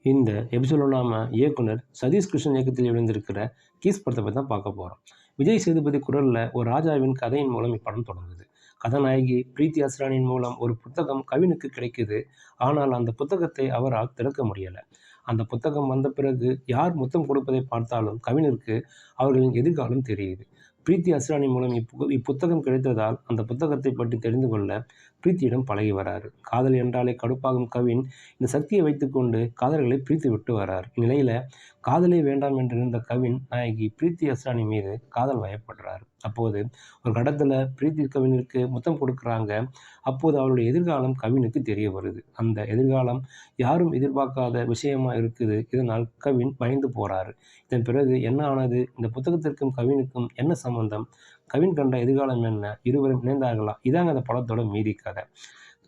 இந்த எபிசோட நாம இயக்குனர் சதீஷ் கிருஷ்ணன் இயக்கத்தில் வெளிவந்திருக்கிற கீஸ் படத்தை பற்றி தான் பார்க்க போகிறோம். விஜய் சேதுபதி குரலில் ஒரு ராஜாவின் கதையின் மூலம் இப்படம் தொடங்குது. கதாநாயகி பிரீத்தி அஸ்ரானியின் மூலம் ஒரு புத்தகம் கவினுக்கு கிடைக்குது. ஆனால் அந்த புத்தகத்தை அவரால் திறக்க முடியலை. அந்த புத்தகம் வந்த பிறகு யார் முத்தம் கொடுப்பதை பார்த்தாலும் கவினிற்கு அவர்களின் எதிர்காலம் தெரியுது. பிரீத்தி அஸ்ரானி மூலம் இப்புத்தகம் கிடைத்ததால் அந்த புத்தகத்தை பற்றி தெரிந்து கொள்ள பிரீத்தியிடம் பழகி வராரு. காதல் என்றாலே கடுப்பாகும் கவின் இந்த சக்தியை வைத்துக்கொண்டு காதல்களை பிரித்து விட்டு வரார். இந்நிலையில காதலே வேண்டாம் என்றிருந்த கவின் நாயகி பிரீத்தி அஸ்ரானி மீது காதல் வயப்படுறார். அப்போது ஒரு கடத்துல பிரீத்தி கவினுக்கு முத்தம் கொடுக்குறாங்க. அப்போது அவருடைய எதிர்காலம் கவினுக்கு தெரிய வருது. அந்த எதிர்காலம் யாரும் எதிர்பார்க்காத விஷயமா இருக்குது. இதனால் கவின் பயந்து போறாரு. இதன் பிறகு என்ன ஆனது? இந்த புத்தகத்திற்கும் கவினுக்கும் என்ன சம்பந்தம்? கவின் கண்ட எதிர்காலம் என்ன? இருவரும் இணைந்தார்களா? இதாங்க அந்த படத்தோட மீதி கதை.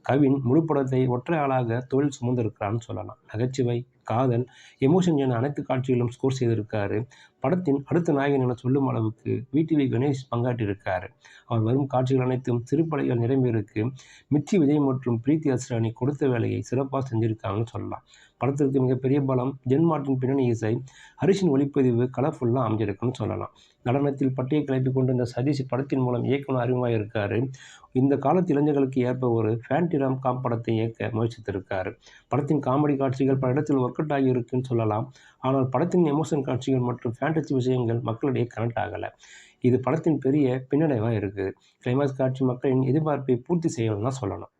கவின் முழு படத்தை ஒற்றை ஆளாக தொழில் சுமந்திருக்கிறான்னு சொல்லலாம். நகைச்சுவை, காதல், எமோஷன் என அனைத்து காட்சிகளும் ஸ்கோர் செய்திருக்காரு. படத்தின் அடுத்த நாயகன் என சொல்லும் அளவுக்கு விடிவி கணேஷ் பங்காற்றியிருக்காரு. அவர் வரும் காட்சிகள் அனைத்தும் சிறுபடைகள் நிரம்பியிருக்கு. மிர்ச்சி விஜய் மற்றும் பிரீத்தி அஸ்ரானி கொடுத்த வேலையை சிறப்பாக செஞ்சுருக்காங்கன்னு சொல்லலாம். படத்திற்கு மிகப்பெரிய பலம் ஜென்மார்ட்டின் பின்னணி இசை, ஹரிஷின் ஒளிப்பதிவு கலர்ஃபுல்லாக அமைஞ்சிருக்குன்னு சொல்லலாம். நடனத்தில் பட்டியை கிளப்பி கொண்டு இந்த சதீஷ் படத்தின் மூலம் இயக்குனர் அறிமுகமாக இருக்காரு. இந்த காலத்து இளைஞர்களுக்கு ஏற்ப ஒரு ஃபேண்டிராம் காம் படத்தை இயக்க முயற்சித்திருக்காரு. படத்தின் காமெடி காட்சிகள் பல இடத்தில் ஒர்க் அவுட் ஆகி இருக்குன்னு சொல்லலாம். ஆனால் படத்தின் எமோஷன் காட்சிகள் மற்றும் ஃபேண்டசி விஷயங்கள் மக்களிடையே கனெக்ட் ஆகலை. இது படத்தின் பெரிய பின்னடைவாக இருக்குது. கிளைமாக்ஸ் காட்சி மக்களின் எதிர்பார்ப்பை பூர்த்தி செய்யணும்னு தான் சொல்லணும்.